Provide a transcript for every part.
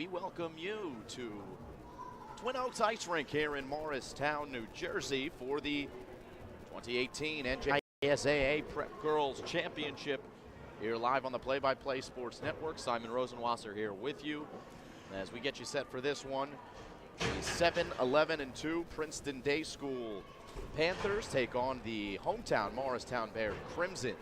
we welcome you to Twin Oaks Ice Rink here in Morristown, New Jersey for the 2018 NJSAA Prep Girls Championship. Here live on the Play-by-Play Sports Network. Simon Rosenwasser here with you as we get you set for this one. The 7-11-2 Princeton Day School Panthers take on the hometown Morristown-Beard Crimson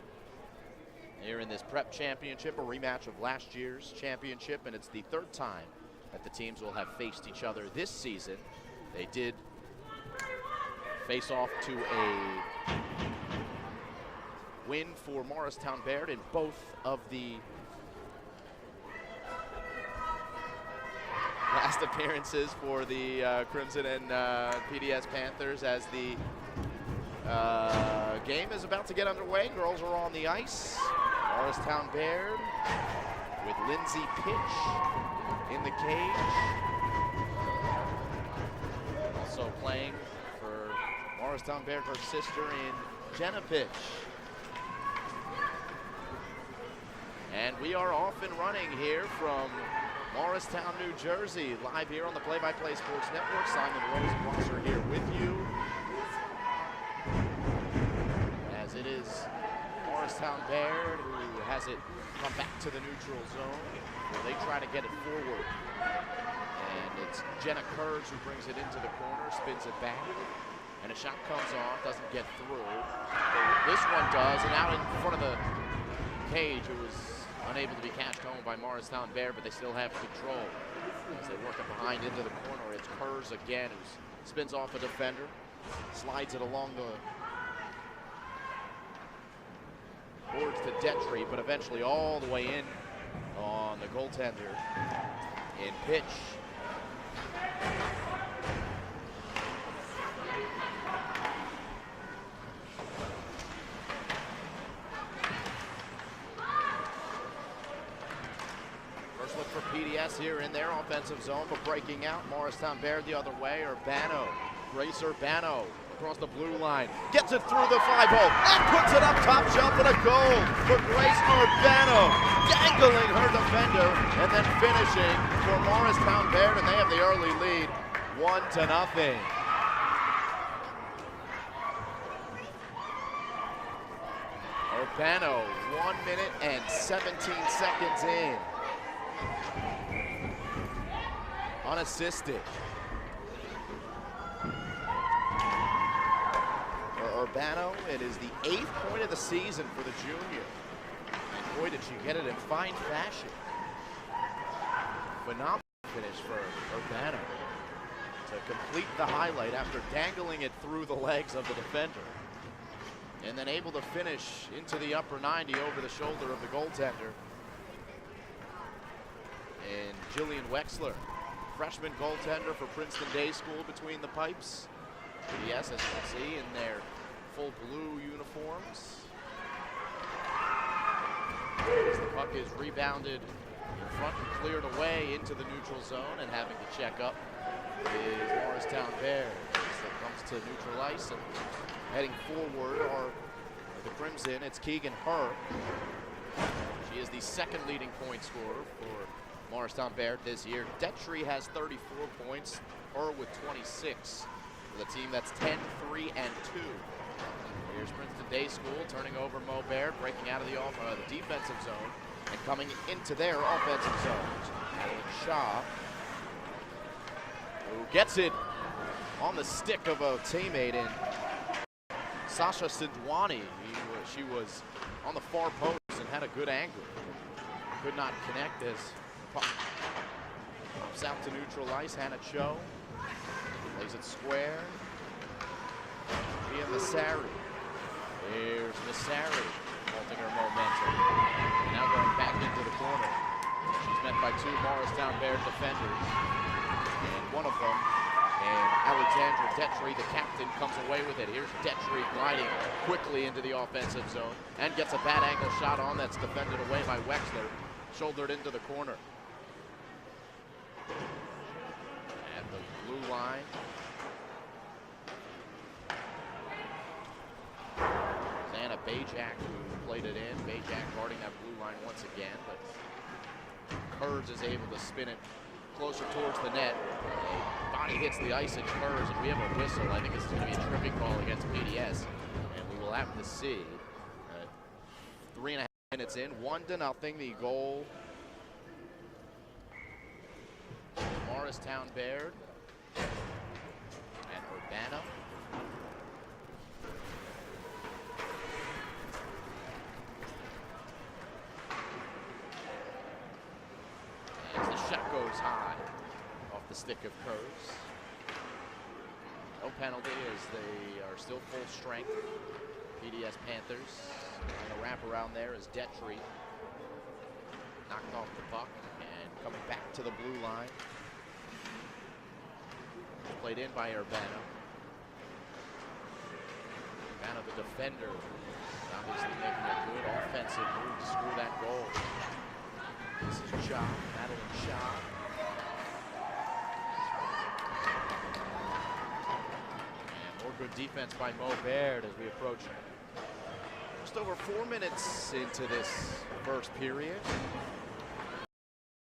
here in this prep championship, a rematch of last year's championship, and it's the third time that the teams will have faced each other this season. They did face off to a win for Morristown-Beard in both of the last appearances for the Crimson and PDS Panthers as the game is about to get underway. Girls are on the ice. Morristown-Beard with Lindsay Pitch in the cage. Also playing for Morristown-Beard, her sister in Jenna Pitch. And we are off and running here from Morristown, New Jersey, live here on the Play-by-Play Sports Network. Simon Rosenwasser here with you. As it is Morristown-Beard who has it come back to the neutral zone where they try to get it forward. And it's Jenna Kurz who brings it into the corner, spins it back, and a shot comes off, doesn't get through. But this one does, and out in front of the cage, it was unable to be cashed home by Morristown-Beard, but they still have control as they work it behind into the corner. It's Kurz again who spins off a defender, slides it along the boards to Detry, but eventually all the way in on the goaltender in Pitch. First look for PDS here in their offensive zone, but breaking out. Morristown-Beard the other way. Urbano, Grace Urbano across the blue line, gets it through the 5-hole and puts it up top shelf and a goal for Grace Urbano, dangling her defender and then finishing for Morristown-Beard, and they have the early lead, 1-0. Urbano, 1 minute and 17 seconds in, unassisted. Urbano, it is the 8th point of the season for the junior. And boy, did she get it in fine fashion. Phenomenal finish for Urbano to complete the highlight after dangling it through the legs of the defender. And then able to finish into the upper 90 over the shoulder of the goaltender. And Jillian Wexler, freshman goaltender for Princeton Day School between the pipes. Yes, as you can see, in their full blue uniforms. As the puck is rebounded in front and cleared away into the neutral zone, and having to check up is Morristown-Beard. So it comes to neutral ice, and heading forward are the Crimson. It's Keegan Herr. She is the second leading point scorer for Morristown-Beard this year. Detry has 34 points, Herr with 26. The team that's 10-3-2. Here's Princeton Day School turning over Mo Baird, breaking out of the defensive zone and coming into their offensive zone. Madeline Shaw, who gets it on the stick of a teammate in Sasha Sindwani. She was on the far post and had a good angle. Could not connect as puck pops out to neutral ice. Hannah Cho plays it square. Via Massari. Here's Massari, halting her momentum. And now going back into the corner. She's met by two Morristown-Beard defenders. And one of them, and Alexandra Detry, the captain, comes away with it. Here's Detry gliding quickly into the offensive zone and gets a bad angle shot on that's defended away by Wexler. Shouldered into the corner. At the blue line. Bajak, who played it in. Bajak guarding that blue line once again, but Kurz is able to spin it closer towards the net. Body hits the ice and curves, and we have a whistle. I think this is going to be a tripping call against PDS, and we will have to see. 3.5 minutes in, 1-0. The goal. Morristown-Beard and Urbana. As the shot goes high off the stick of Curves. No penalty as they are still full strength. PDS Panthers. And the wraparound there is Detry. Knocked off the puck and coming back to the blue line. Played in by Urbana. Urbana, the defender, obviously making a good offensive move to score that goal. This is Shaw, Madeline Shaw. And more good defense by Mo Baird as we approach just over 4 minutes into this first period.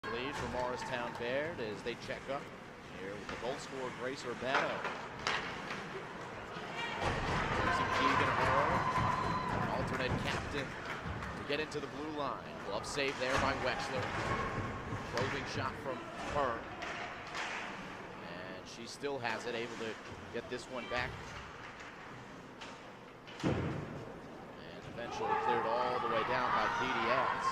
Lead for Morristown-Beard as they check up. Here with the goal scorer, Grace Urbano. Using Keegan Hurl, alternate captain, to get into the blue line. Glove save there by Wexler. Probing shot from her. And she still has it, able to get this one back. And eventually cleared all the way down by PDS.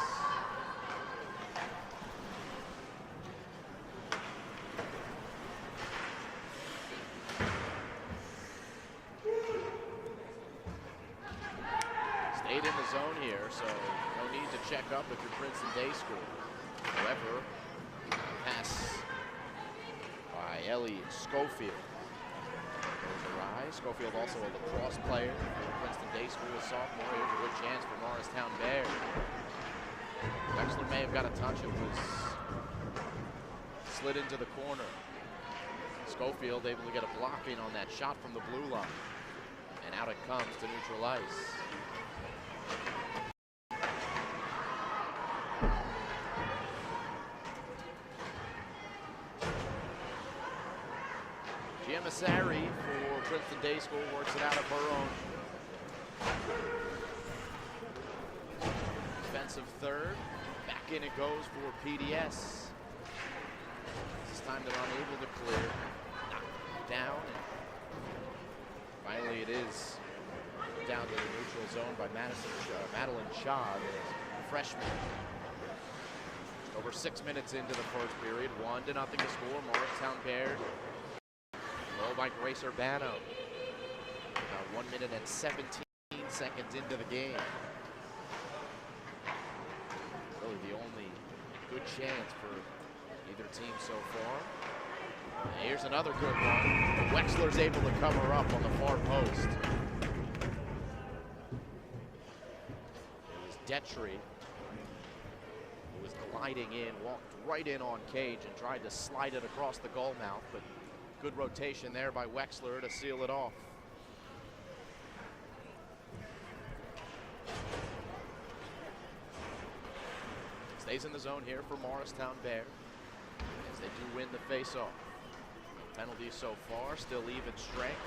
In the zone here, so no need to check up if you're Princeton Day School. However, pass by Ellie Schofield. Goes awry. Schofield also a lacrosse player for Princeton Day School, a sophomore. Here's a good chance for Morristown-Beard. Wexler may have got a touch. It was slid into the corner. Schofield able to get a blocking on that shot from the blue line. And out it comes to neutral ice. Emissary for Princeton Day School works it out of her own defensive third. Back in it goes for PDS. This time they're unable to clear. Knocked down. And finally it is down to the neutral zone by Madeline Shaw, the freshman. Just over 6 minutes into the first period. 1-0 to score. Morristown-Beard. Goal by Grace Urbano. About 1 minute and 17 seconds into the game. Really the only good chance for either team so far. And here's another good one. Wexler's able to cover up on the far post. It was Detry who was gliding in, walked right in on Cage and tried to slide it across the goal mouth, but good rotation there by Wexler to seal it off. Stays in the zone here for Morristown-Beard as they do win the face-off. Penalties so far, still even strength.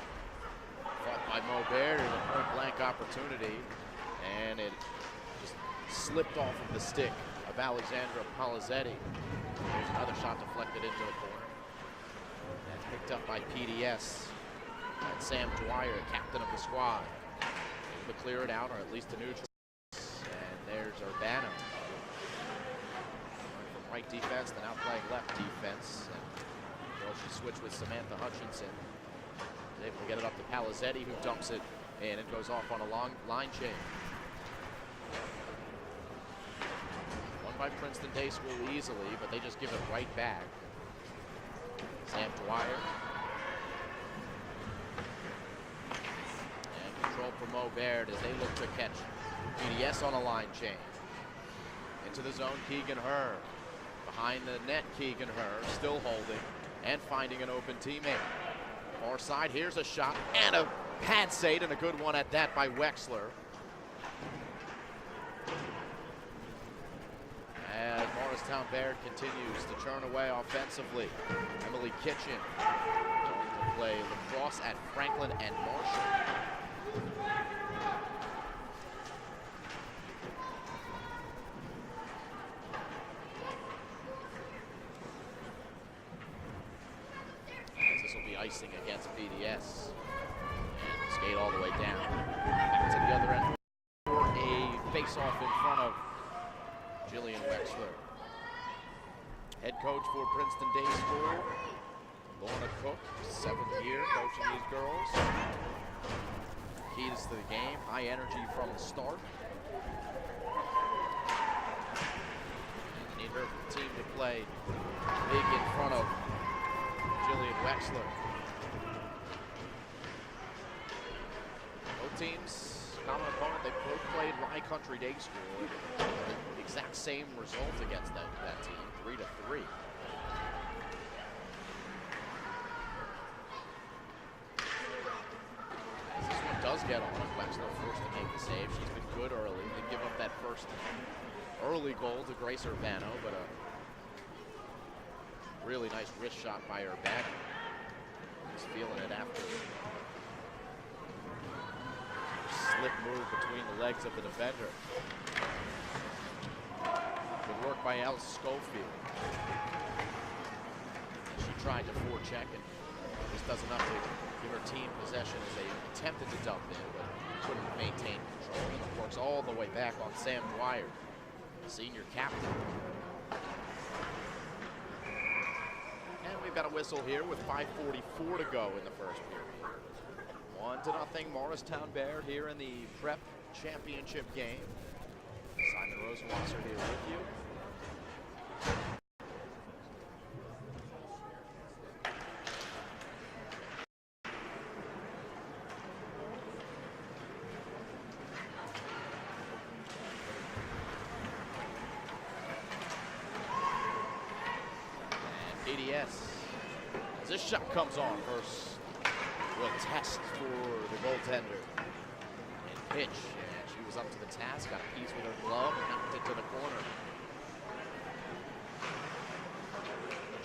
Fought by Mo Baird, a point-blank opportunity, and it just slipped off of the stick of Alexandra Polizzetti. Here's another shot deflected into the corner. That's picked up by PDS. And Sam Dwyer, captain of the squad, able to clear it out, or at least to neutral. And there's Urbano. From right defense, then out playing left defense. And well, she switched with Samantha Hutchinson. Was able to get it up to Polizzetti, who dumps it in and goes off on a long line change. Won by Princeton Day School easily, but they just give it right back. Sam Dwyer. And control for Mo Baird as they look to catch PDS on a line change. Into the zone, Keegan Herr. Behind the net, Keegan Herr still holding and finding an open teammate. Far side, here's a shot and a pad save, and a good one at that by Wexler. And Morristown Morristown-Beard continues to churn away offensively. Emily Kitchen going to play lacrosse at Franklin and Marshall. This will be icing against BDS. And skate all the way down. Back to the other end for a face-off in front of Jillian Wexler. Head coach for Princeton Day School, Lorna Cook, 7th year coaching these girls. Keys to the game, high energy from the start. And they need her team to play big in front of Jillian Wexler. Both teams, common opponent, they both played Rye Country Day School. Exact same result against that team, 3-3. As this one does get on, Wexler forced to make the save. She's been good early. They give up that first early goal to Grace Urbano, but a really nice wrist shot by Urbano. He's feeling it after slip move between the legs of the defender. Good work by Alice Schofield. She tried to forecheck and just does enough to give her team possession as they attempted to dump in, but couldn't maintain control. And it works all the way back on Sam Dwyer, senior captain. And we've got a whistle here with 5:44 to go in the first period. 1-0 Morristown-Beard here in the Prep Championship game. Simon Rosenwasser here with you. And PDS, as this shot comes on, first real test for the goaltender. And pitch. She was up to the task, got a piece with her glove, and knocked it to the corner.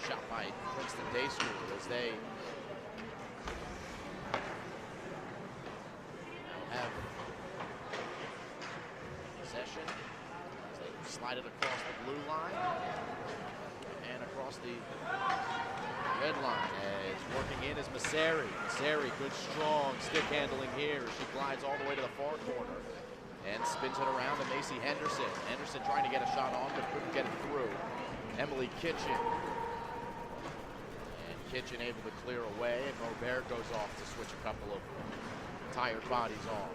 Shot by Princeton Day School as they now have possession. As they slide it across the blue line and across the red line. As working in is Masseri. Masseri, good strong stick handling here as she glides all the way to the far corner. And spins it around to Macy Henderson. Henderson trying to get a shot on, but couldn't get it through. Emily Kitchen. And Kitchen able to clear away, and Morristown goes off to switch a couple of tired bodies on.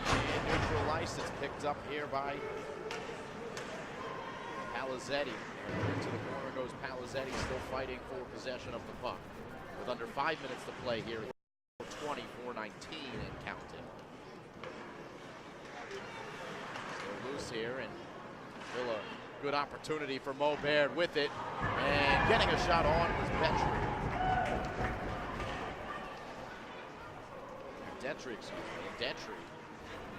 And neutral ice, it's picked up here by Palizzetti. Into the corner goes Palizzetti, still fighting for possession of the puck. With under 5 minutes to play here, 24-19 and counting. Still loose here, and still a good opportunity for Morristown with it. And getting a shot on was Dentry, Dentry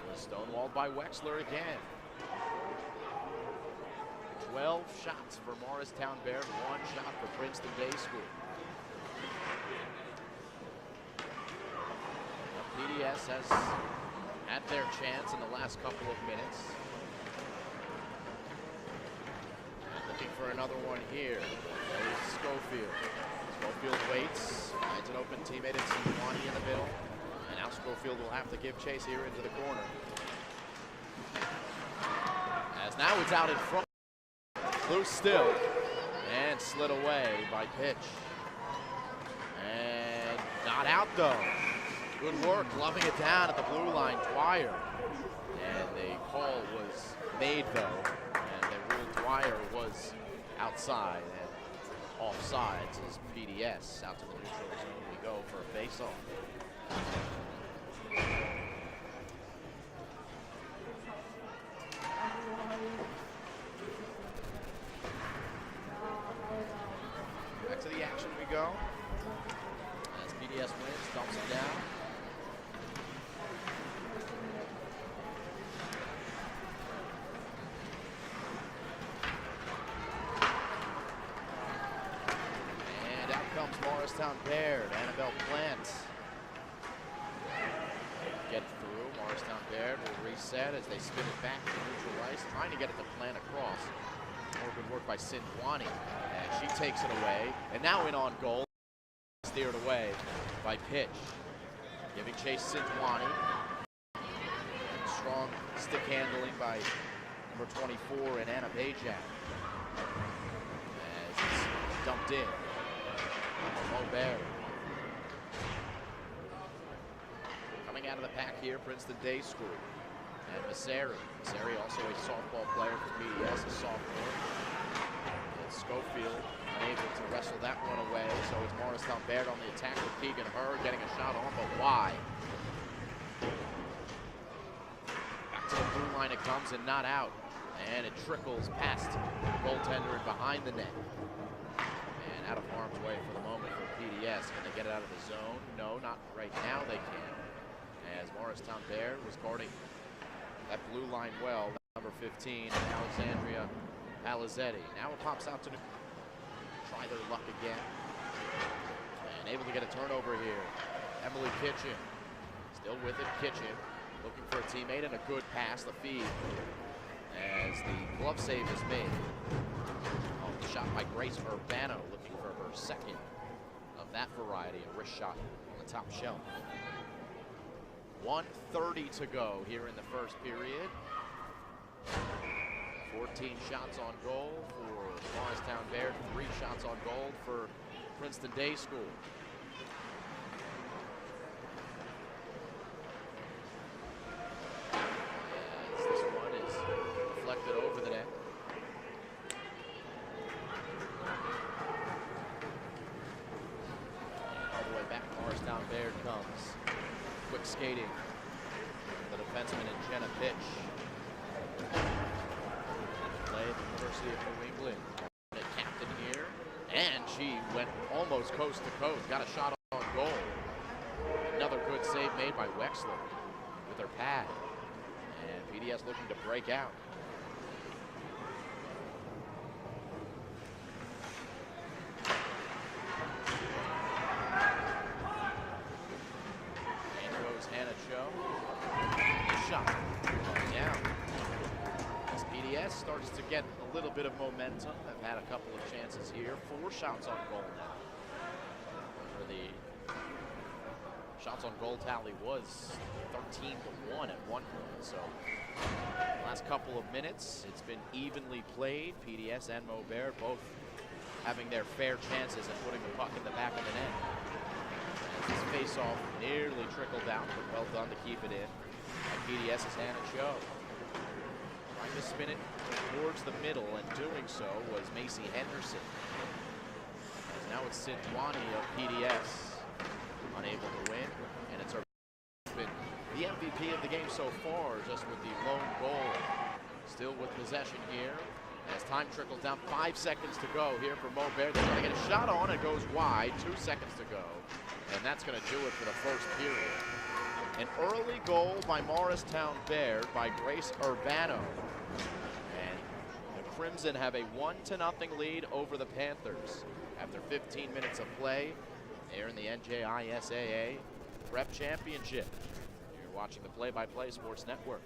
was stonewalled by Wexler again. 12 shots for Morristown-Beard, 1 shot for Princeton Day School. PDS has had their chance in the last couple of minutes. And looking for another one here. There's Schofield. Schofield waits, finds an open teammate in Sinwani in the middle. And now Schofield will have to give chase here into the corner. As now it's out in front. Loose still, and slid away by pitch. And not out though. Good work, gloving it down at the blue line, Dwyer. And the call was made though, and they ruled Dwyer was outside and offsides as PDS out to the neutral zone we go for a face-off. Back to the action we go. As PDS wins, dumps it down. Morristown-Beard, Annabelle Plant. Get through. Morristown-Beard will reset as they spin it back to neutral ice, trying to get it to Plant across. More good work by Sindwani, and she takes it away. And now in on goal, steered away by Pitch. Giving chase Sindwani. Strong stick handling by number 24 and Anna Bajak. As it's dumped in. Bear. Coming out of the pack here, Princeton Day School. And Masseri. Masseri also a softball player for PDS, a sophomore. And Schofield unable to wrestle that one away. So it's Morristown-Beard on the attack with Keegan Hurd getting a shot on, but wide. Back to the blue line it comes and not out. And it trickles past the goaltender and behind the net. And out of harm's way for the moment for PDS. Can they get it out of the zone? No, not right now they can. As Morristown-Beard was guarding that blue line well. Number 15, Alexandria Palizzetti. Now it pops out to try their luck again. And able to get a turnover here. Emily Kitchen. Still with it, Kitchen. Looking for a teammate and a good pass, the feed. As the glove save is made. Oh, shot by Grace Urbano, looking for her second of that variety, a wrist shot on the top shelf. 1:30 to go here in the first period. 14 shots on goal for Morristown-Beard, 3 shots on goal for Princeton Day School. As this one is deflected over the net. And all the way back, Morristown-Beard comes. Quick skating. The defenseman and Jenna Pitch. Play at the University of New England. Captain here. And she went almost coast to coast. Got a shot on goal. Another good save made by Wexler with her pad. And PDS looking to break out. Shot. Yeah. As PDS starts to get a little bit of momentum. They've had a couple of chances here. 4 shots on goal now. For the shots on goal tally was 13-1 at one point. So last couple of minutes, it's been evenly played. PDS and Beard both having their fair chances at putting the puck in the back of the net. This face-off nearly trickled down, but well done to keep it in. PDS's Hannah Cho. Trying to spin it towards the middle, and doing so was Macy Henderson. As now it's Sindwani of PDS, unable to win, and it's been the MVP of the game so far, just with the lone goal. Still with possession here. As time trickles down, 5 seconds to go here for Beard. They're going to get a shot on, it goes wide, 2 seconds to go. And that's going to do it for the first period. An early goal by Morristown-Beard by Grace Urbano. And the Crimson have a 1-0 lead over the Panthers. After 15 minutes of play, they're in the NJISAA Prep Championship. You're watching the Play-by-Play Sports Network.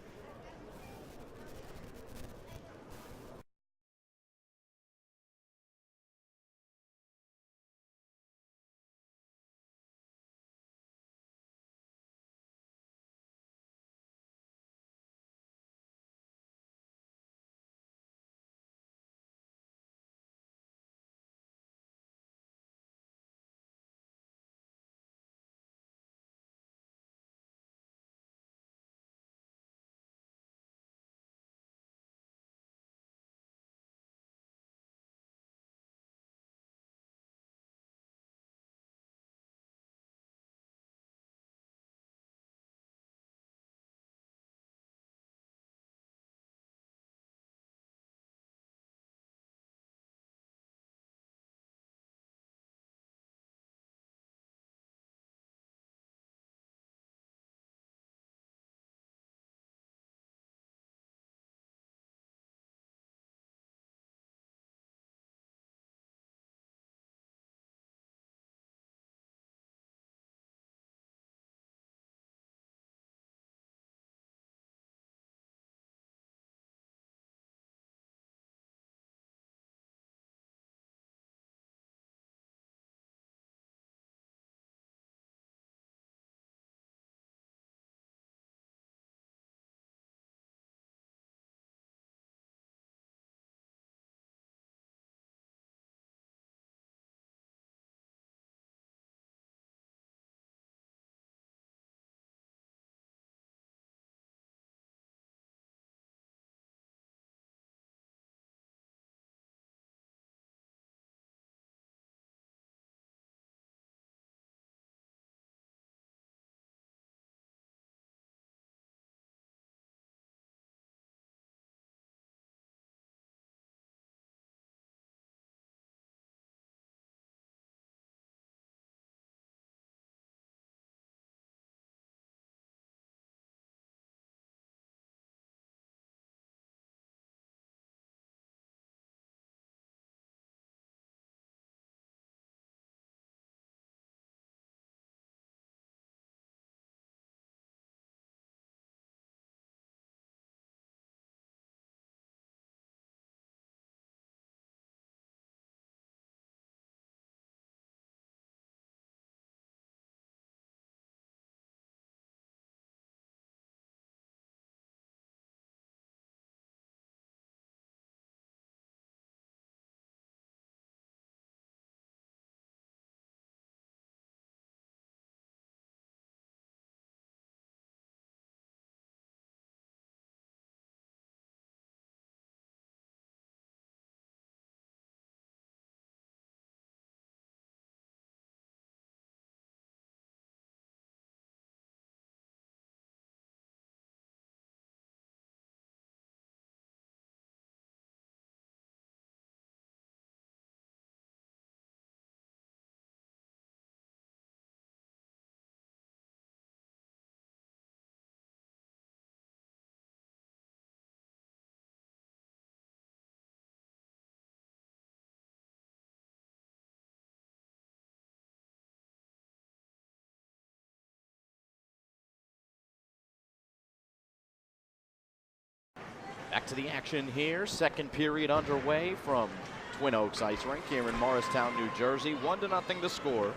Back to the action here. Second period underway from Twin Oaks Ice Rink here in Morristown, New Jersey. 1-0 to score.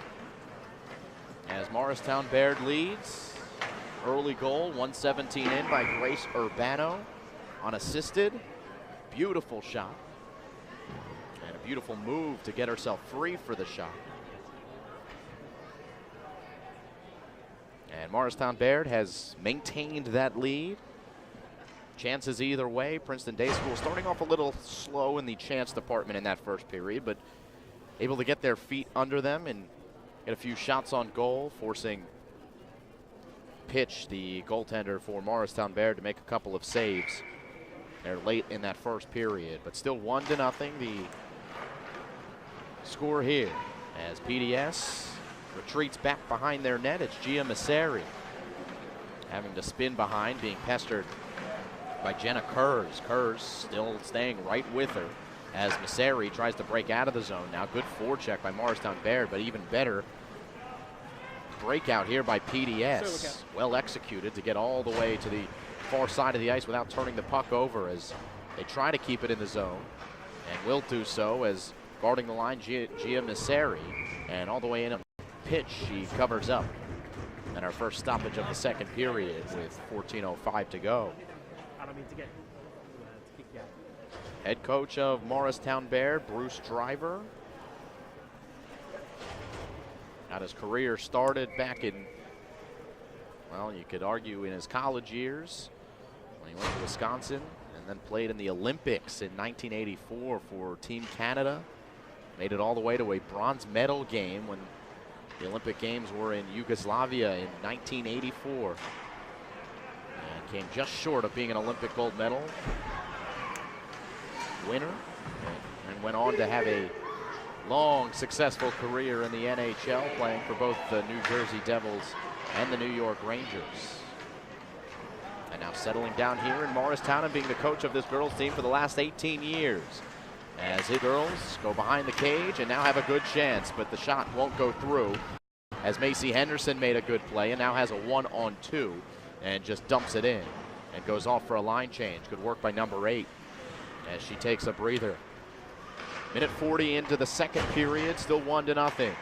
As Morristown-Beard leads. Early goal, 1:17 in by Grace Urbano. Unassisted. Beautiful shot. And a beautiful move to get herself free for the shot. And Morristown-Beard has maintained that lead. Chances either way. Princeton Day School starting off a little slow in the chance department in that first period, but able to get their feet under them and get a few shots on goal, forcing Pitch, the goaltender for Morristown-Beard, to make a couple of saves. They're late in that first period, but still 1-0 the score here as PDS retreats back behind their net. It's Gia Masseri having to spin behind, being pestered by Jenna Kurz. Kurz still staying right with her as Masseri tries to break out of the zone. Now good forecheck by Morristown-Beard, but even better breakout here by PDS. Well executed to get all the way to the far side of the ice without turning the puck over as they try to keep it in the zone, and will do so as guarding the line Gia Masseri, and all the way in a pitch she covers up. And our first stoppage of the second period with 14:05 to go. Head coach of Morristown-Beard, Bruce Driver. Got his career started back in, well, you could argue in his college years when he went to Wisconsin, and then played in the Olympics in 1984 for Team Canada. Made it all the way to a bronze medal game when the Olympic Games were in Yugoslavia in 1984. And came just short of being an Olympic gold medal winner, and went on to have a long, successful career in the NHL, playing for both the New Jersey Devils and the New York Rangers. And now settling down here in Morristown and being the coach of this girls team for the last 18 years. As the girls go behind the cage and now have a good chance, but the shot won't go through as Macy Henderson made a good play and now has a 1-on-2 and just dumps it in and goes off for a line change. Good work by number 8 as she takes a breather. Minute 40 into the second period, still 1-0.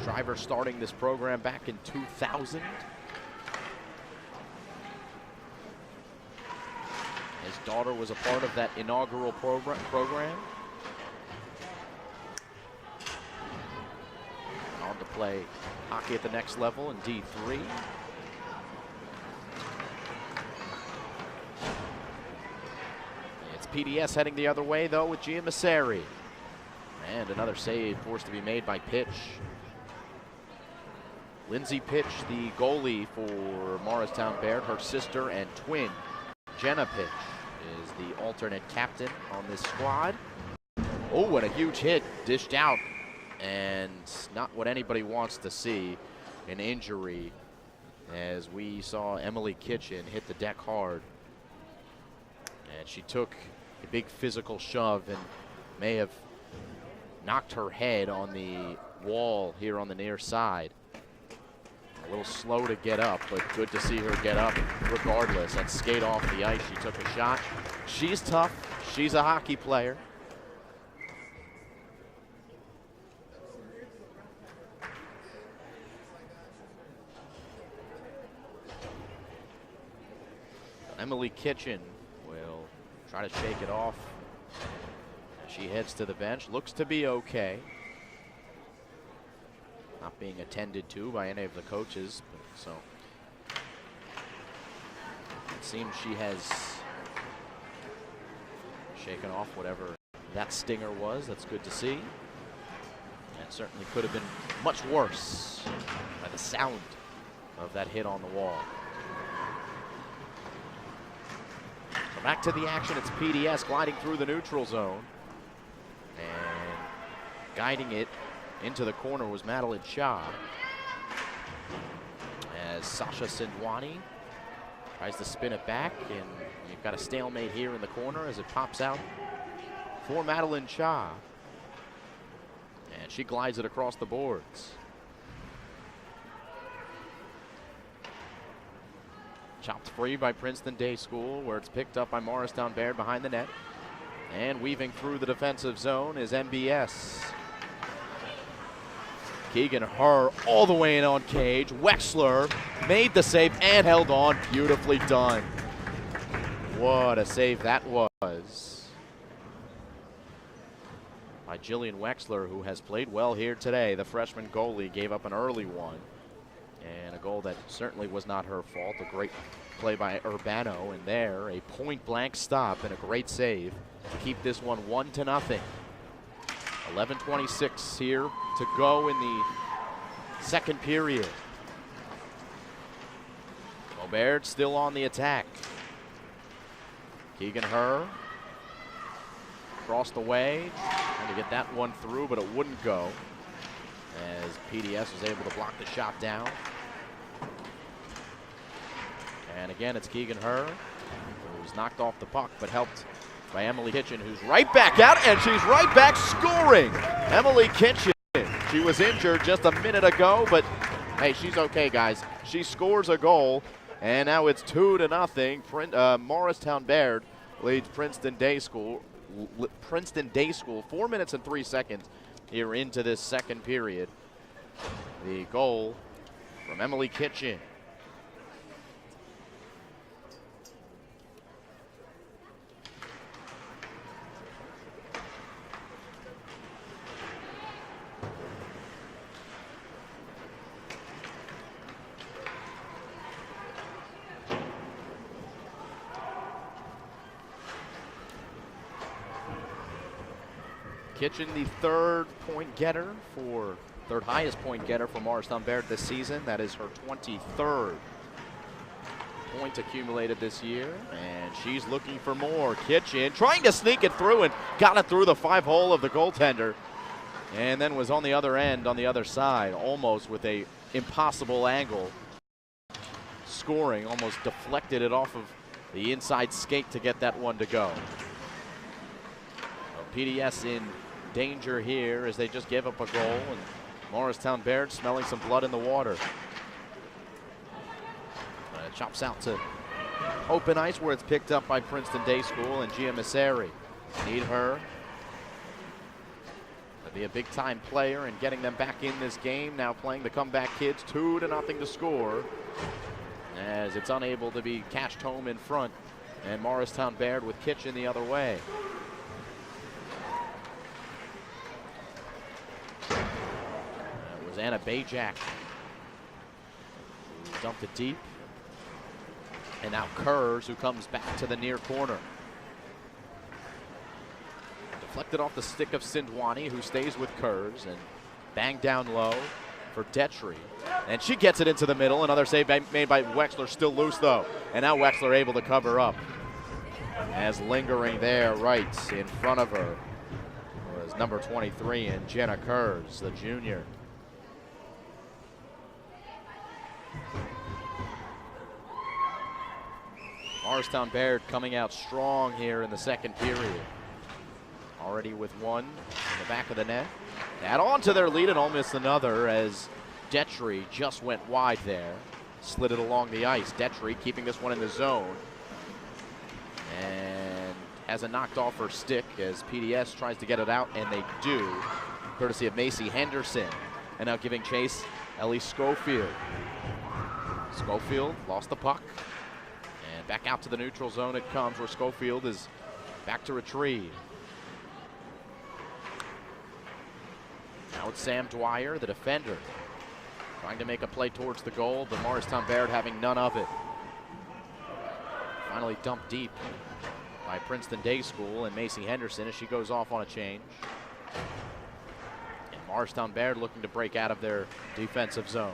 Driver starting this program back in 2000. His daughter was a part of that inaugural program. On to play hockey at the next level in D3. PDS heading the other way, though, with Gia Masseri. And another save forced to be made by Pitch. Lindsay Pitch, the goalie for Morristown-Beard, her sister and twin, Jenna Pitch, is the alternate captain on this squad. Oh, what a huge hit, dished out, and not what anybody wants to see, an injury, as we saw Emily Kitchen hit the deck hard. And she took a big physical shove and may have knocked her head on the wall here on the near side. A little slow to get up, but good to see her get up regardless and skate off the ice. She took a shot. She's tough. She's a hockey player. Emily Kitchen will try to shake it off. She heads to the bench, looks to be okay. Not being attended to by any of the coaches, so it seems she has shaken off whatever that stinger was. That's good to see. And certainly could have been much worse by the sound of that hit on the wall. So back to the action. It's PDS gliding through the neutral zone. And guiding it into the corner was Madeline Shaw. As Sasha Sindwani tries to spin it back, and you've got a stalemate here in the corner as it pops out for Madeline Shaw. And she glides it across the boards. Chopped free by Princeton Day School, where it's picked up by Morristown-Beard behind the net. And weaving through the defensive zone is MBS. Keegan Herr all the way in on cage. Wexler made the save and held on. Beautifully done. What a save that was by Jillian Wexler, who has played well here today. The freshman goalie gave up an early one, and a goal that certainly was not her fault. A great play by Urbano, and there a point-blank stop and a great save to keep this one 1-0. 11:26 here to go in the second period. Beard still on the attack. Keegan Herr across the way, trying to get that one through, but it wouldn't go, as PDS was able to block the shot down. And again, it's Keegan Herr, who's knocked off the puck, but helped by Emily Kitchen, who's right back out, and she's right back scoring. Emily Kitchen, she was injured just a minute ago, but hey, she's okay, guys. She scores a goal, and now it's 2-0. Morristown-Beard leads Princeton Day School. 4 minutes and 3 seconds here into this second period. The goal from Emily Kitchen. Kitchen, the third highest point getter for Morristown-Beard this season. That is her 23rd point accumulated this year, and she's looking for more. Kitchen trying to sneak it through and got it through the 5-hole of the goaltender, and then was on the other end, on the other side, almost with a impossible angle. Scoring, almost deflected it off of the inside skate to get that one to go. PDS in danger here as they just gave up a goal, and Morristown-Beard smelling some blood in the water. It chops out to open ice, where it's picked up by Princeton Day School, and Gia Misseri. Need her to be a big-time player and getting them back in this game. Now playing the comeback kids, 2-0 to score, as it's unable to be cashed home in front, and Morristown-Beard with Kitchen the other way. Anna Bajak, who dumped it deep, and now Kurz, who comes back to the near corner. Deflected off the stick of Sindwani, who stays with Kurz, and banged down low for Detry, and she gets it into the middle. Another save made by Wexler, still loose though, and now Wexler able to cover up, as lingering there right in front of her was number 23 and Jenna Kurz, the junior. Morristown-Beard coming out strong here in the second period. Already with one in the back of the net. Add on to their lead and almost another, as Detry just went wide there. Slid it along the ice. Detry keeping this one in the zone. And has it knocked off her stick as PDS tries to get it out, and they do, courtesy of Macy Henderson. And now giving chase, Ellie Schofield. Schofield lost the puck. And back out to the neutral zone it comes, where Schofield is back to retrieve. Now it's Sam Dwyer, the defender, trying to make a play towards the goal, but Morristown-Beard having none of it. Finally dumped deep by Princeton Day School and Macy Henderson as she goes off on a change. And Morristown-Beard looking to break out of their defensive zone.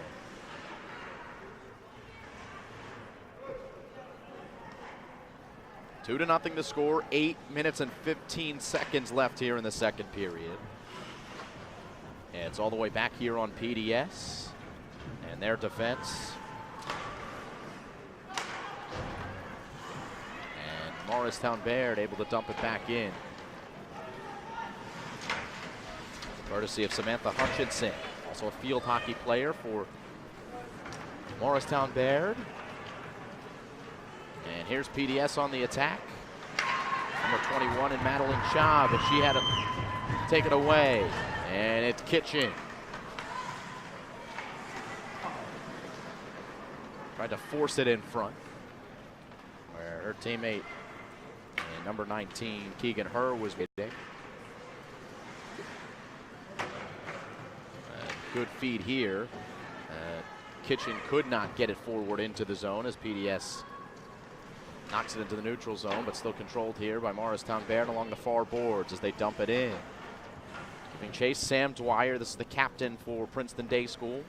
Two to nothing to score. 8 minutes and 15 seconds left here in the second period. And it's all the way back here on PDS and their defense. And Morristown-Beard able to dump it back in, courtesy of Samantha Hutchinson, also a field hockey player for Morristown-Beard. And here's PDS on the attack. Number 21 in Madeline Cha, but she had to take it away. And it's Kitchen. Tried to force it in front, where her teammate, number 19, Keegan Herr, was waiting. Good feed here. Kitchen could not get it forward into the zone as PDS knocks it into the neutral zone, but still controlled here by Morristown-Beard along the far boards as they dump it in. Giving chase, Sam Dwyer. This is the captain for Princeton Day School.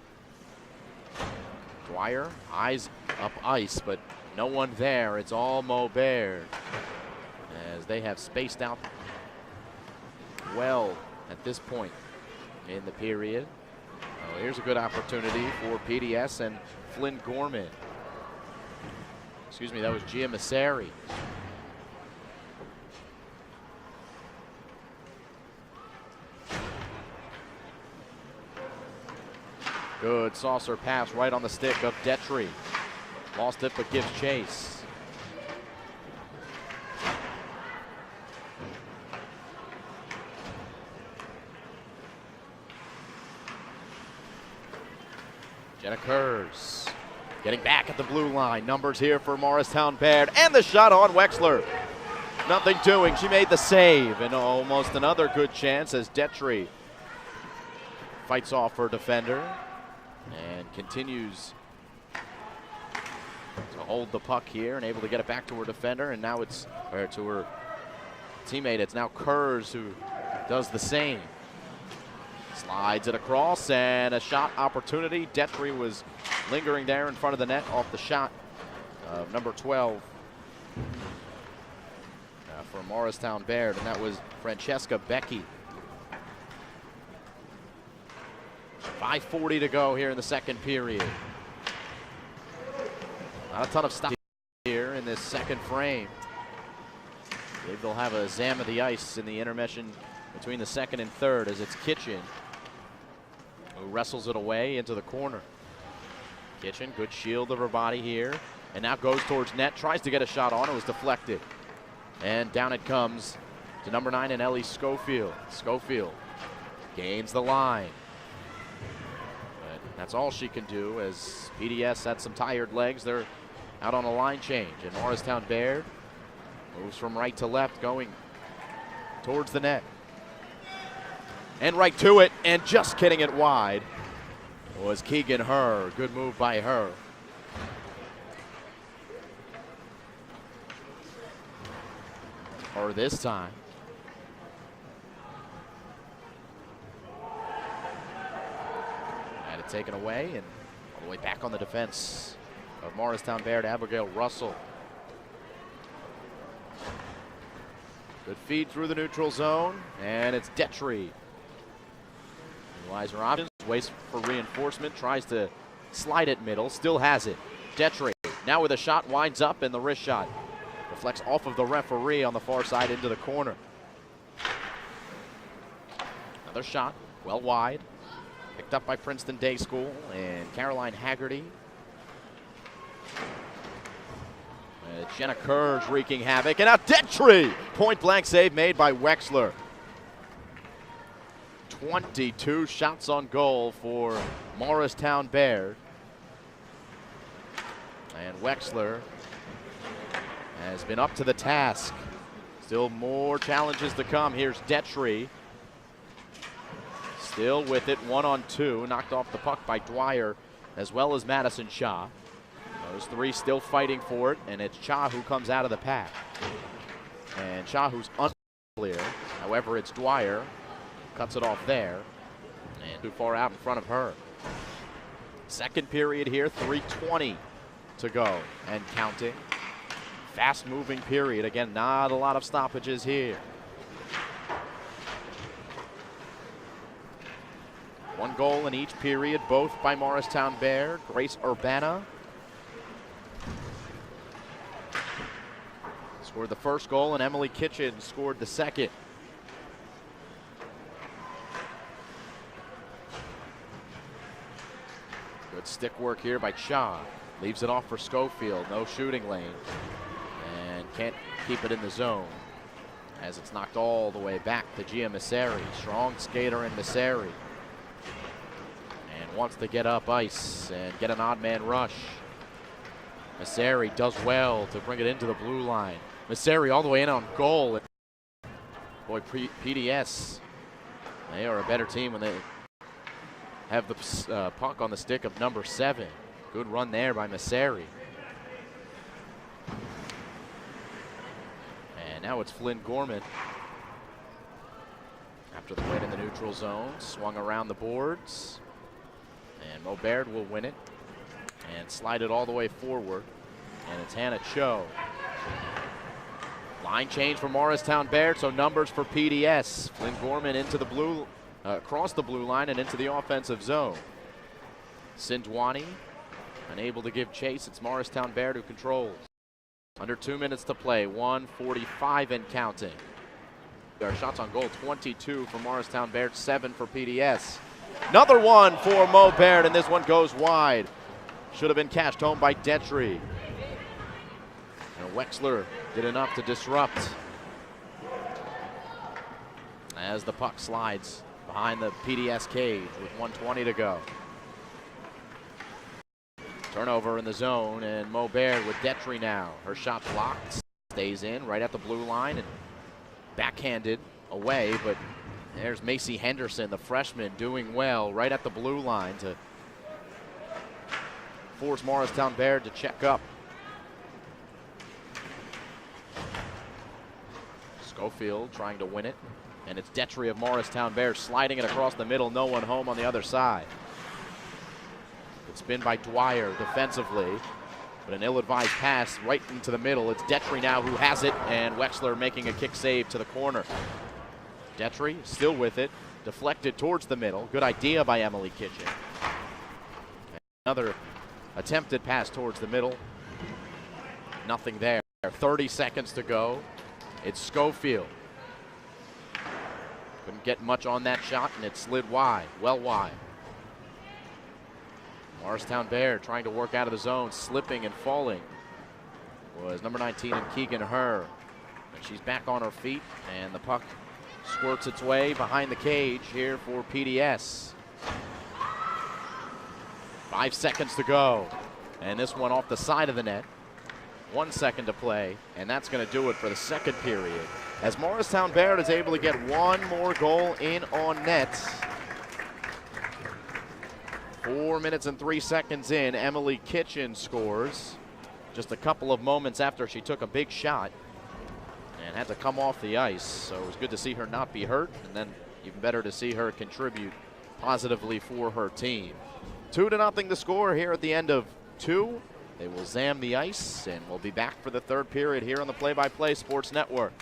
Dwyer, eyes up ice, but no one there. It's all Mo Baird as they have spaced out well at this point in the period. Oh, here's a good opportunity for PDS and Flynn Gorman. Excuse me, that was Gia Masseri. Good saucer pass right on the stick of Detry. Lost it, but gives chase. Jenna Kurz getting back at the blue line. Numbers here for Morristown-Beard, and the shot on Wexler. Nothing doing. She made the save, and almost another good chance as Detry fights off her defender and continues to hold the puck here and able to get it back to her defender, and now it's to her teammate. It's now Kurz who does the same. Slides it across, and a shot opportunity. Detry was lingering there in front of the net off the shot of number 12 for Morristown-Beard, and that was Francesca Becky. 5:40 to go here in the second period. Not a ton of stuff here in this second frame. Maybe they'll have a zam of the ice in the intermission between the second and third as it's Kitchen who wrestles it away into the corner. Kitchen, good shield of her body here, and now goes towards net, tries to get a shot on, it was deflected. And down it comes to number 9 and Ellie Schofield. Schofield gains the line. But that's all she can do as PDS had some tired legs. They're out on a line change, and Morristown-Beard moves from right to left, going towards the net. And right to it, and just getting it wide was Keegan Herr. Good move by her. Her this time. Had it taken away, and all the way back on the defense of Morristown-Beard, Abigail Russell. Good feed through the neutral zone, and it's Detry. Utilize her options, waits for reinforcement, tries to slide it middle, still has it. Detry now with a shot, winds up, and the wrist shot deflects off of the referee on the far side into the corner. Another shot, well wide, picked up by Princeton Day School and Caroline Haggerty. Jenna Kurz wreaking havoc, and now Detry! Point blank save made by Wexler. 22 shots on goal for Morristown-Beard. And Wexler has been up to the task. Still more challenges to come. Here's Detry. Still with it, 1-on-2. Knocked off the puck by Dwyer as well as Madison Cha. Those three still fighting for it, and it's Cha who comes out of the pack. And Cha who's unclear. However, it's Dwyer. Cuts it off there. And too far out in front of her. Second period here, 3:20 to go and counting. Fast-moving period. Again, not a lot of stoppages here. One goal in each period, both by Morristown-Beard. Grace Urbana scored the first goal, and Emily Kitchen scored the second. Good stick work here by Cha. Leaves it off for Schofield. No shooting lane. can't keep it in the zone as it's knocked all the way back to Gia Messeri. Strong skater in Messeri. And wants to get up ice and get an odd man rush. Messeri does well to bring it into the blue line. Messeri all the way in on goal. Boy, PDS, they are a better team when they have the puck on the stick of number 7. Good run there by Messeri. And now it's Flynn Gorman. After the win in the neutral zone, swung around the boards. And Beard will win it and slide it all the way forward. And it's Hannah Cho. Line change for Morristown-Beard, so numbers for PDS. Flynn Gorman into the blue, across the blue line and into the offensive zone. Sindwani unable to give chase. It's Morristown-Beard who controls. Under 2 minutes to play, 1:45 and counting. Our shots on goal, 22 for Morristown-Beard, 7 for PDS. Another one for Beard, and this one goes wide. Should have been cashed home by Detry. And Wexler did enough to disrupt as the puck slides behind the PDS cage with 1:20 to go. Turnover in the zone, and Beard with Detry now. Her shot blocked, stays in right at the blue line and backhanded away, but there's Macy Henderson, the freshman, doing well right at the blue line to force Morristown-Beard to check up. Schofield trying to win it, and it's Detry of Morristown-Beard sliding it across the middle, no one home on the other side. It's been by Dwyer defensively, but an ill-advised pass right into the middle. It's Detry now who has it, and Wexler making a kick save to the corner. Detry still with it, deflected towards the middle. Good idea by Emily Kitchen. Another attempted pass towards the middle. Nothing there. 30 seconds to go. It's Schofield. Couldn't get much on that shot, and it slid wide, well wide. Morristown-Beard trying to work out of the zone, slipping and falling was number 19 in Keegan Herr. And she's back on her feet, and the puck squirts its way behind the cage here for PDS. 5 seconds to go, and this one off the side of the net. 1 second to play, and that's going to do it for the second period, as Morristown-Beard is able to get one more goal in on net. 4 minutes and 3 seconds in, Emily Kitchen scores just a couple of moments after she took a big shot and had to come off the ice. So it was good to see her not be hurt, and then even better to see her contribute positively for her team. 2-0 the score here at the end of 2. They will zam the ice, and we'll be back for the third period here on the Play by Play Sports Network.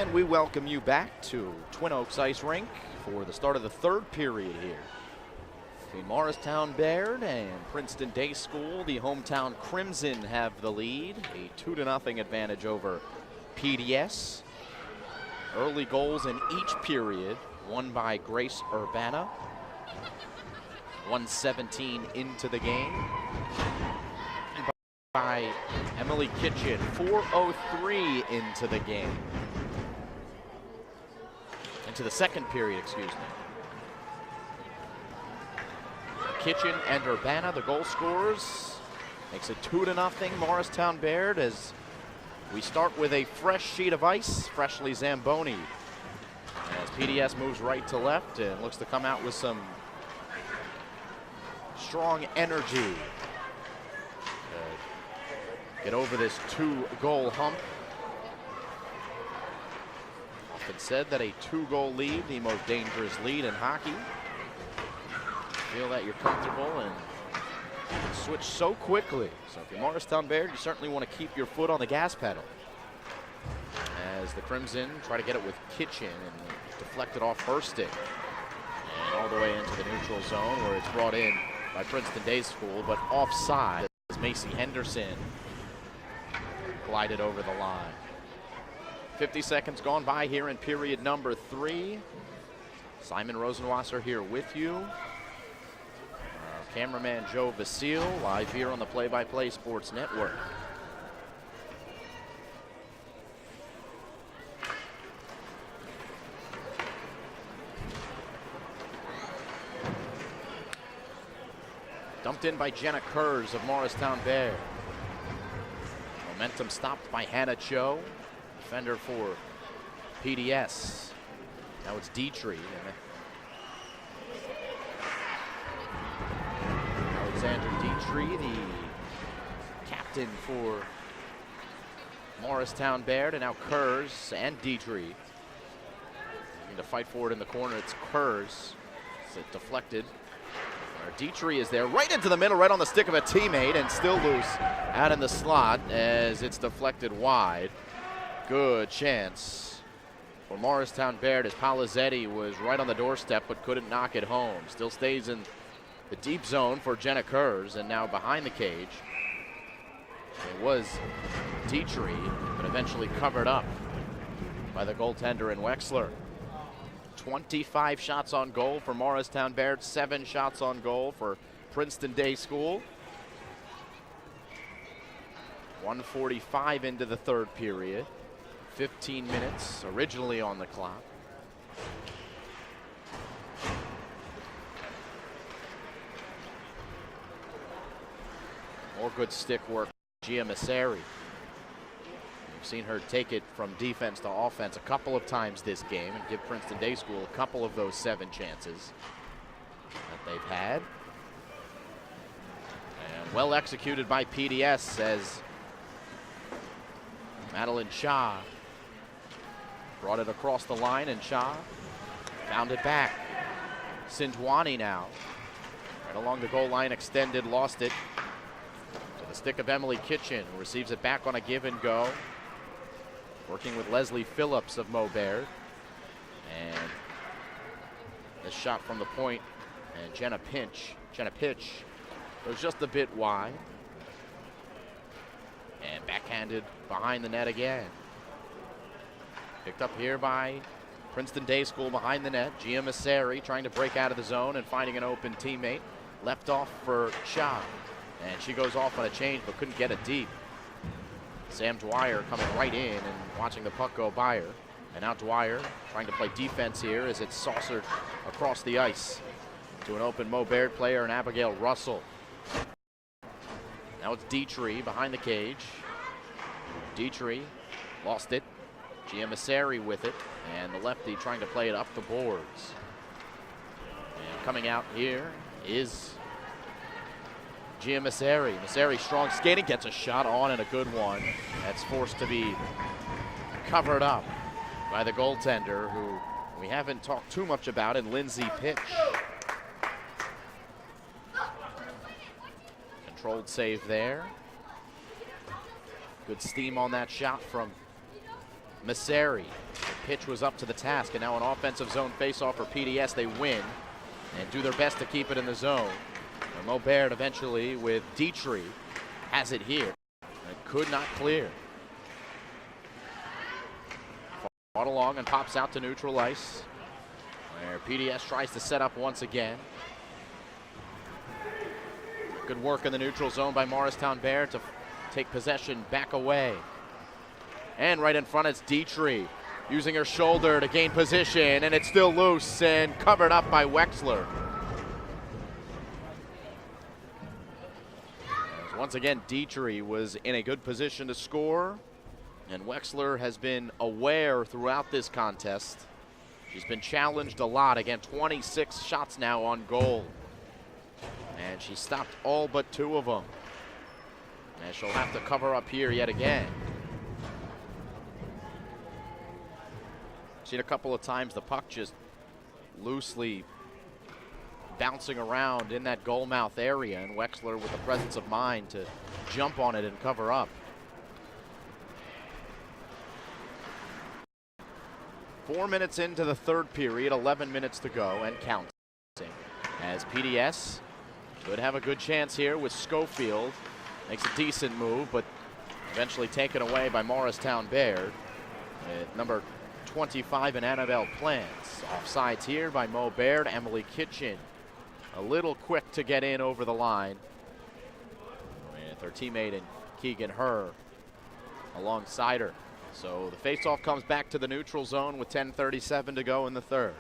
And we welcome you back to Twin Oaks Ice Rink for the start of the third period here. Between Morristown-Beard and Princeton Day School, the hometown Crimson have the lead. A 2-0 advantage over PDS. Early goals in each period, won by Grace Urbana. 1:17 into the game. And by Emily Kitchen, 4:03 into the game. Into the second period, excuse me. Kitchen and Urbana, the goal scorers. Makes it 2-0 Morristown-Beard as we start with a fresh sheet of ice, freshly Zamboni. As PDS moves right to left and looks to come out with some strong energy. Get over this 2-goal hump. Often said that a 2-goal lead, the most dangerous lead in hockey. Feel that you're comfortable and switch so quickly. So if you're Morristown-Beard, you certainly want to keep your foot on the gas pedal. As the Crimson try to get it with Kitchen and deflect it off her stick. And all the way into the neutral zone where it's brought in by Princeton Day School, but offside as Macy Henderson glided over the line. 50 seconds gone by here in period number 3. Simon Rosenwasser here with you. Cameraman Joe Vasile live here on the Play-by-Play Sports Network. Dumped in by Jenna Kurz of Morristown-Beard. Momentum stopped by Hannah Cho, defender for PDS. Now it's Dietrich. Alexander Dietrich, the captain for Morristown-Beard, and now Kurz and Dietrich. Looking to fight for it in the corner. It's Kurz. It's deflected. Dietrich is there, right into the middle, right on the stick of a teammate, and still loose out in the slot as it's deflected wide. Good chance for Morristown-Beard as Palazetti was right on the doorstep but couldn't knock it home. Still stays in the deep zone for Jenna Kurz, and now behind the cage. It was Dietrich, but eventually covered up by the goaltender in Wexler. 25 shots on goal for Morristown-Beard, 7 shots on goal for Princeton Day School. 1:45 into the third period. 15 minutes originally on the clock. More good stick work, Gia Masseri. We've seen her take it from defense to offense a couple of times this game and give Princeton Day School a couple of those 7 chances that they've had. And well executed by PDS as Madeline Shah brought it across the line, and Shah found it back. Sindwani now, right along the goal line, extended, lost it to the stick of Emily Kitchen, who receives it back on a give and go. Working with Leslie Phillips of Mo-Beard. And the shot from the point, and Jenna Pitch goes just a bit wide. And backhanded behind the net again. Picked up here by Princeton Day School behind the net. Gia Masseri trying to break out of the zone and finding an open teammate. Left off for Shah. And she goes off on a change but couldn't get it deep. Sam Dwyer coming right in and watching the puck go by her. And now Dwyer trying to play defense here as it's saucered across the ice to an open Mo-Beard player and Abigail Russell. Now it's Dietrich behind the cage. Dietrich lost it. Gia Masseri with it. And the lefty trying to play it up the boards. And coming out here is Gia Masseri. Masseri strong skating, gets a shot on and a good one. That's forced to be covered up by the goaltender, who we haven't talked too much about, in Lindsay Pitch. Controlled save there. Good steam on that shot from Masseri. pitch was up to the task, and now an offensive zone faceoff for PDS. They win and do their best to keep it in the zone. And Mo-Beard eventually with Dietrich has it here. It could not clear. Fought along and pops out to neutral ice, where PDS tries to set up once again. Good work in the neutral zone by Morristown-Beard to take possession back away. And right in front it's Dietrich using her shoulder to gain position, and it's still loose and covered up by Wexler. Once again, Dietrich was in a good position to score, and Wexler has been aware throughout this contest. She's been challenged a lot. Again, 26 shots now on goal. And she stopped all but 2 of them. And she'll have to cover up here yet again. Seen a couple of times the puck just loosely bouncing around in that goal mouth area, and Wexler with the presence of mind to jump on it and cover up. 4 minutes into the third period, 11 minutes to go and counting. As PDS could have a good chance here with Schofield. Makes a decent move, but eventually taken away by Morristown-Beard. Number 25 in Annabelle Plants. Offsides here by Mo-Beard. Emily Kitchen a little quick to get in over the line, with her teammate and Keegan Herr alongside her. So the faceoff comes back to the neutral zone with 10:37 to go in the third.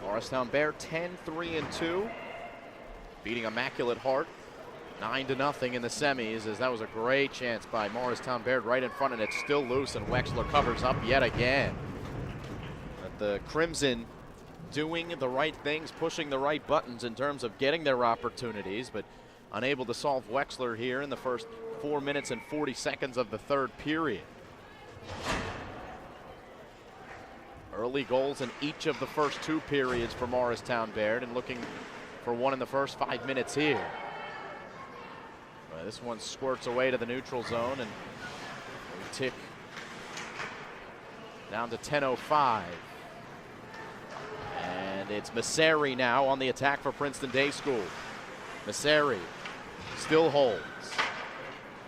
Morristown-Beard 10-3-2, beating Immaculate Heart 9-0 in the semis, as that was a great chance by Morristown-Beard right in front, and it's still loose, and Wexler covers up yet again. But the Crimson doing the right things, pushing the right buttons in terms of getting their opportunities, but unable to solve Wexler here in the first 4 minutes and 40 seconds of the third period. Early goals in each of the first 2 periods for Morristown-Beard, and looking for one in the first 5 minutes here. This one squirts away to the neutral zone, and we tick down to 10:05. And it's Masseri now on the attack for Princeton Day School. Masseri still holds.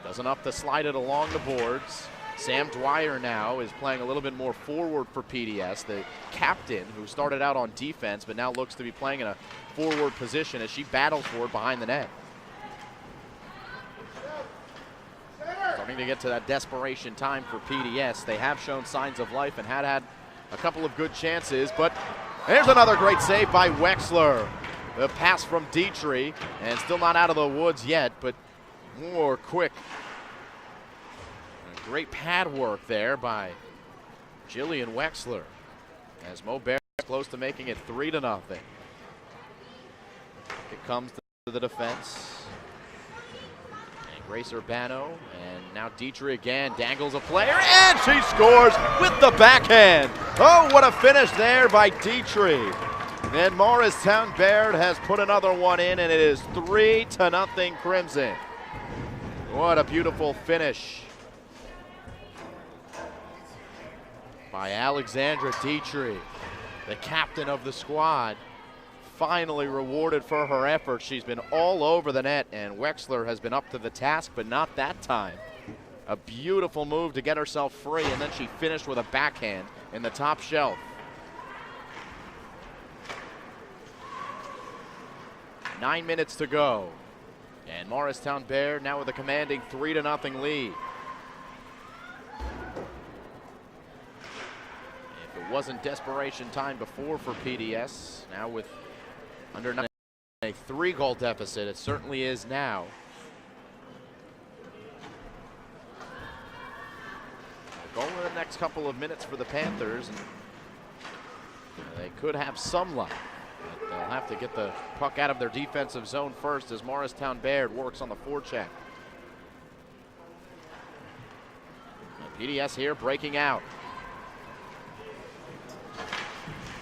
Does enough to slide it along the boards. Sam Dwyer now is playing a little bit more forward for PDS. The captain, who started out on defense but now looks to be playing in a forward position as she battles for it behind the net. Starting to get to that desperation time for PDS. They have shown signs of life and had a couple of good chances, but there's another great save by Wexler. The pass from Dietrich, and still not out of the woods yet, but more quick. Great pad work there by Jillian Wexler, as Mo-Beard is close to making it 3-0. It comes to the defense. Grace Urbano, and now Dietrich again dangles a player, and she scores with the backhand. Oh, what a finish there by Dietrich. And Morristown-Beard has put another one in, and it is 3-0 Crimson. What a beautiful finish by Alexandra Dietrich, the captain of the squad. Finally rewarded for her efforts. She's been all over the net, and Wexler has been up to the task, but not that time. A beautiful move to get herself free, and then she finished with a backhand in the top shelf. Nine minutes to go, and Morristown-Beard now with a commanding 3-0 lead. If it wasn't desperation time before for PDS, now with under a 3-goal deficit, it certainly is now. Goal in the next couple of minutes for the Panthers, and they could have some luck. But they'll have to get the puck out of their defensive zone first, as Morristown-Beard works on the forecheck. PDS here breaking out.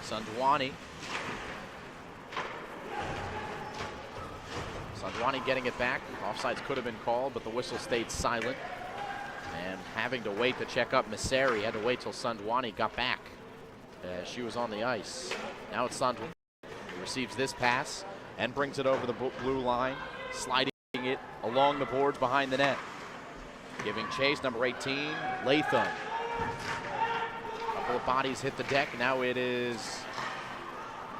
Sandwani Sandwani getting it back. Offsides could have been called, but the whistle stayed silent. And having to wait to check up, Messeri had to wait till Sandwani got back. She was on the ice. Now it's Sandwani. He receives this pass and brings it over the blue line, sliding it along the boards behind the net. Giving chase, number 18, Latham. Couple of bodies hit the deck. Now it is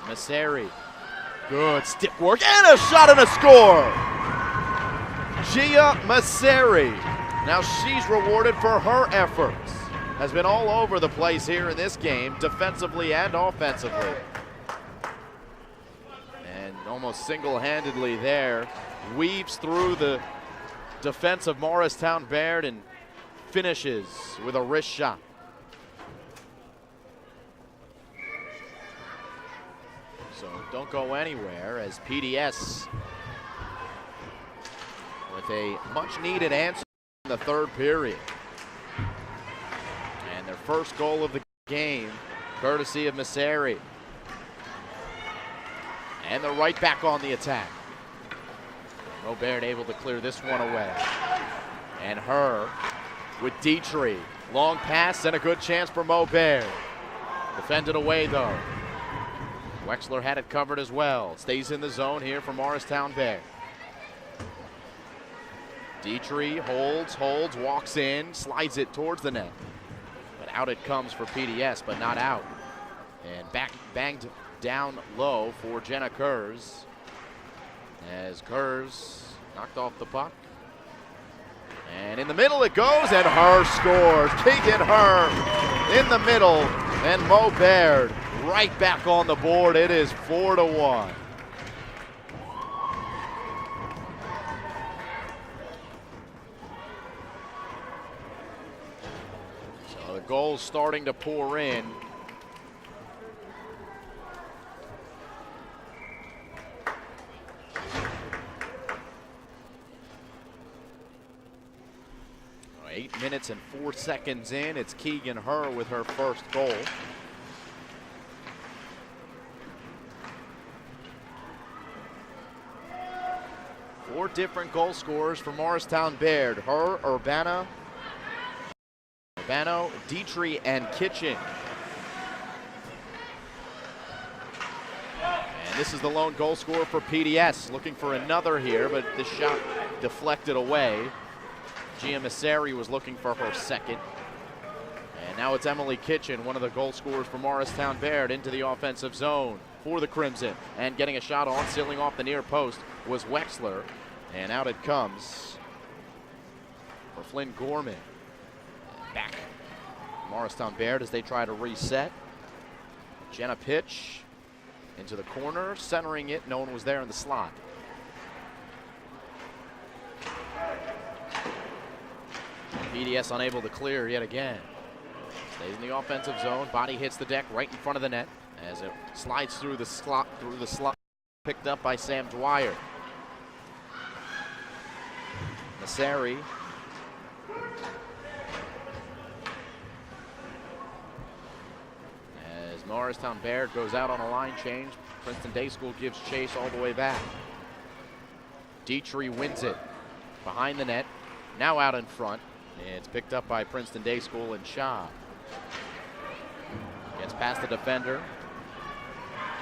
Messeri. Good stick work and a shot and a score. Gia Messeri. Now she's rewarded for her efforts. Has been all over the place here in this game, defensively and offensively. And almost single-handedly there, weaves through the defense of Morristown-Beard and finishes with a wrist shot. So don't go anywhere as PDS with a much-needed answer in the third period. And their first goal of the game, courtesy of Messeri. And they're right back on the attack. Beard able to clear this one away. And her with Dietrich. Long pass and a good chance for Beard. Defended away though. Wexler had it covered as well. Stays in the zone here for Morristown-Beard. Dietrich holds, walks in, slides it towards the net. But out it comes for PDS, but not out. And banged down low for Jenna Kurz. As Kurz knocked off the puck. And in the middle it goes, and Her scores. Keegan Her in the middle, and Beard right back on the board. It is 4-1. So the goal's starting to pour in. Oh, 8 minutes and 4 seconds in. It's Keegan Her with her first goal. Four different goal scorers for Morristown-Beard. Her, Urbano, Dietrich, and Kitchen. And this is the lone goal scorer for PDS. Looking for another here, but the shot deflected away. Gia Messeri was looking for her second. And now it's Emily Kitchen, one of the goal scorers for Morristown-Beard, into the offensive zone for the Crimson. And getting a shot on, sealing off the near post, was Wexler. And out it comes for Flynn Gorman. Back Morristown-Beard as they try to reset. Jenna pitch into the corner, centering it. No one was there in the slot. PDS unable to clear yet again. Stays in the offensive zone. Body hits the deck right in front of the net as it slides through the slot. Picked up by Sam Dwyer. Messeri. As Morristown-Beard goes out on a line change, Princeton Day School gives chase all the way back. Dietrich wins it behind the net. Now out in front. It's picked up by Princeton Day School and Shaw. Gets past the defender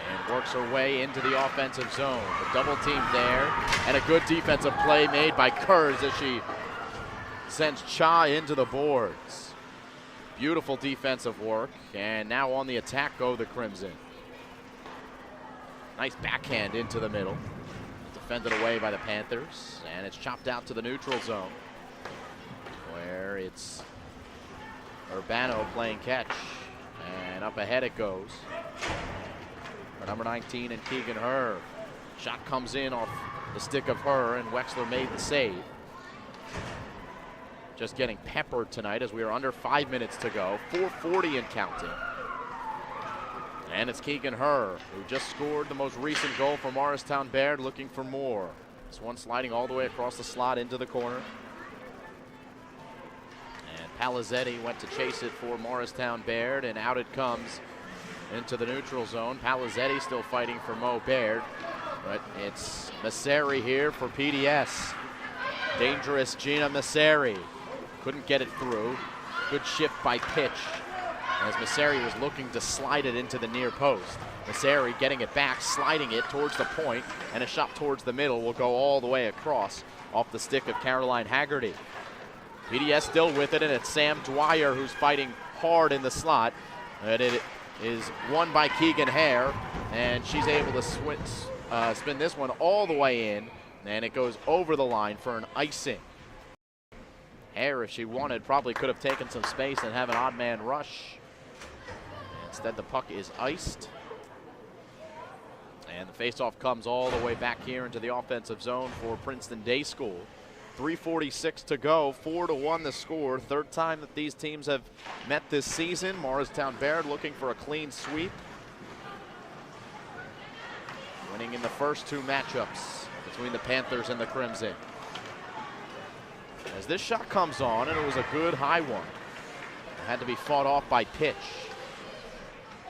and works her way into the offensive zone. The double team there, and a good defensive play made by Kurz as she sends Cha into the boards. Beautiful defensive work, and now on the attack go the Crimson. Nice backhand into the middle. Defended away by the Panthers, and it's chopped out to the neutral zone, where it's Urbano playing catch, and up ahead it goes. For number 19 and Keegan Her. Shot comes in off the stick of Her, and Wexler made the save. Just getting peppered tonight as we are under 5 minutes to go. 4:40 and counting. And it's Keegan Her, who just scored the most recent goal for Morristown-Beard, looking for more. This one sliding all the way across the slot into the corner. And Palizzetti went to chase it for Morristown-Beard, and out it comes into the neutral zone. Palizzetti still fighting for Beard. But it's Masseri here for PDS. Dangerous Gina Masseri. Couldn't get it through. Good shift by Pitch, as Masseri was looking to slide it into the near post. Masseri getting it back, sliding it towards the point, and a shot towards the middle will go all the way across off the stick of Caroline Haggerty. PDS still with it, and it's Sam Dwyer who's fighting hard in the slot. And it is won by Keegan Hare, and she's able to spin this one all the way in, and it goes over the line for an icing. Hare, if she wanted, probably could have taken some space and have an odd man rush. Instead, the puck is iced. And the faceoff comes all the way back here into the offensive zone for Princeton Day School. 3:46 to go, 4-1 the score. Third time that these teams have met this season. Morristown-Beard looking for a clean sweep. Winning in the first two matchups between the Panthers and the Crimson. As this shot comes on, and it was a good high one. It had to be fought off by Pitch.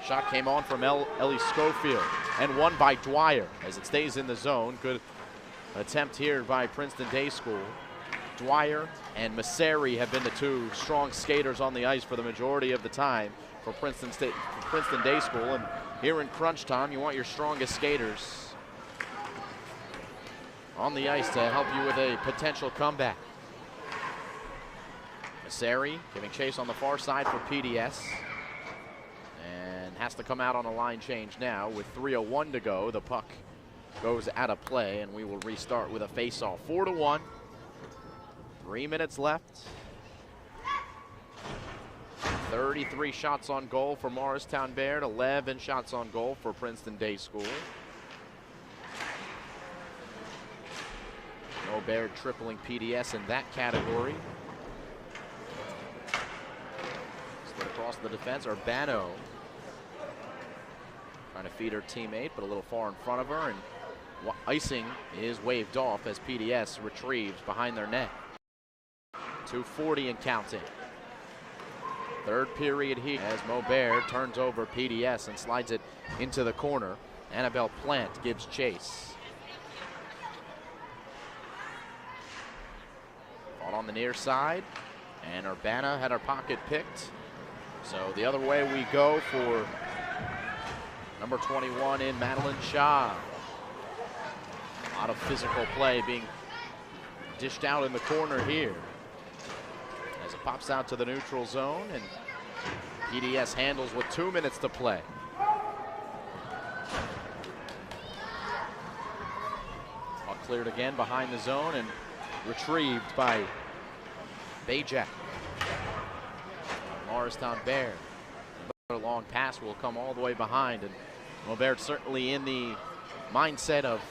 Shot came on from Ellie Schofield and won by Dwyer as it stays in the zone. Good attempt here by Princeton Day School. Dwyer and Masseri have been the two strong skaters on the ice for the majority of the time for Princeton Day School. And here in crunch time, you want your strongest skaters on the ice to help you with a potential comeback. Masseri giving chase on the far side for PDS. And has to come out on a line change now with 3:01 to go. The puck goes out of play, and we will restart with a face-off. 4-1. 3 minutes left. 33 shots on goal for Morristown-Beard, 11 shots on goal for Princeton Day School. No Beard tripling PDS in that category. Split across the defense, Urbano trying to feed her teammate, but a little far in front of her, and icing is waved off as PDS retrieves behind their net. 2:40 and counting. Third period here as Beard turns over PDS and slides it into the corner. Annabelle Plant gives chase. Fought on the near side, and Urbana had her pocket picked. So the other way we go for number 21 in Madeline Shaw. A lot of physical play being dished out in the corner here. As it pops out to the neutral zone, and PDS handles with 2 minutes to play. Puck cleared again behind the zone and retrieved by Bajak. Morristown-Beard. A long pass will come all the way behind, and Beard certainly in the mindset of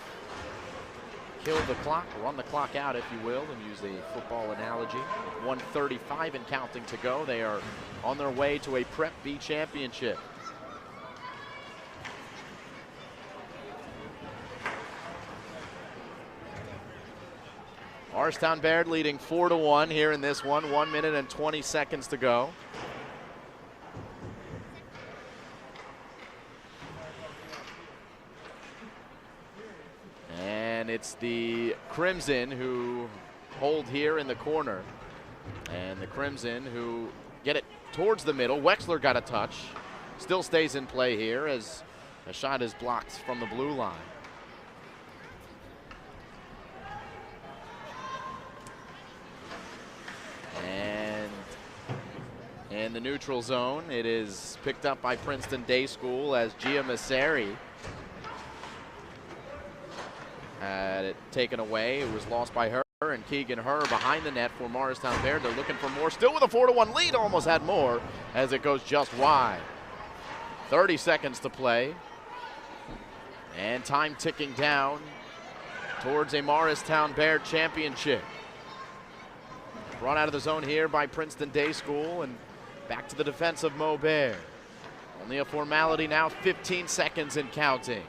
kill the clock, run the clock out, if you will, and use the football analogy. 1:35 and counting to go. They are on their way to a Prep B championship. Morristown-Beard leading 4-1 here in this one. 1 minute and 20 seconds to go. And it's the Crimson who hold here in the corner. And the Crimson who get it towards the middle. Wexler got a touch. Still stays in play here as a shot is blocked from the blue line. And in the neutral zone, it is picked up by Princeton Day School as Gia Masseri had it taken away. It was lost by her, and Keegan Herr behind the net for Morristown-Beard. They're looking for more, still with a 4-1 lead, almost had more as it goes just wide. 30 seconds to play, and time ticking down towards a Morristown-Beard championship. Brought out of the zone here by Princeton Day School, and back to the defense of Beard. Only a formality now, 15 seconds and counting.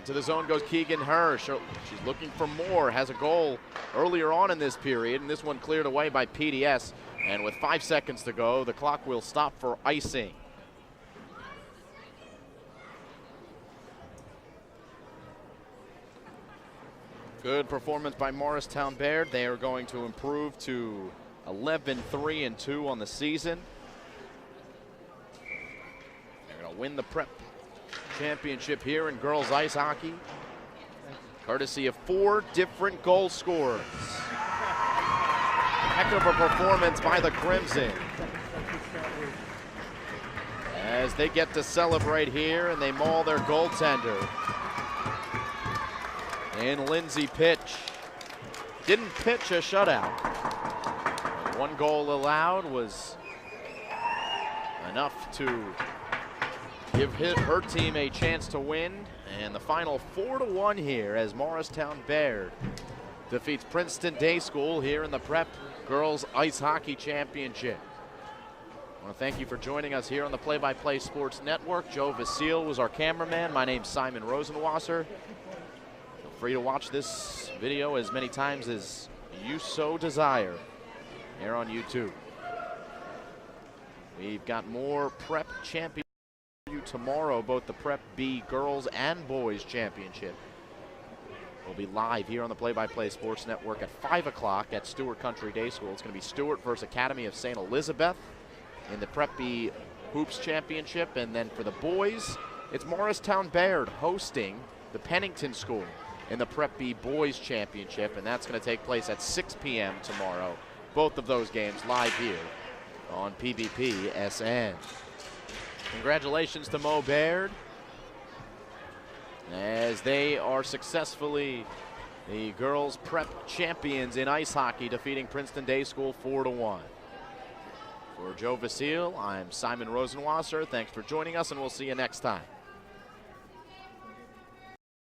To the zone goes Keegan Herr. She's looking for more, has a goal earlier on in this period, and this one cleared away by PDS. And with 5 seconds to go, the clock will stop for icing. Good performance by Morristown-Beard. They are going to improve to 11-3-2 on the season. They're going to win the prep championship here in girls ice hockey, courtesy of 4 different goal scorers. Heck of a performance by the Crimson, as they get to celebrate here and they maul their goaltender. And Lindsay pitch. Didn't pitch a shutout. 1 goal allowed was enough to give her team a chance to win. And the final 4-1 here as Morristown-Beard defeats Princeton Day School here in the Prep Girls Ice Hockey Championship. I want to thank you for joining us here on the Play-by-Play Sports Network. Joe Vasile was our cameraman. My name's Simon Rosenwasser. Feel free to watch this video as many times as you so desire here on YouTube. We've got more Prep Championship for you tomorrow, both the Prep B Girls and Boys Championship. We'll be live here on the Play-by-Play Sports Network at 5 o'clock at Stewart Country Day School. It's going to be Stewart versus Academy of St. Elizabeth in the Prep B Hoops Championship. And then for the boys, it's Morristown-Beard hosting the Pennington School in the Prep B Boys Championship. And that's going to take place at 6 p.m. tomorrow. Both of those games live here on PBP SN. Congratulations to Mo Baird, as they are successfully the girls prep champions in ice hockey, defeating Princeton Day School 4-1. For Joe Vasile, I'm Simon Rosenwasser. Thanks for joining us, and we'll see you next time.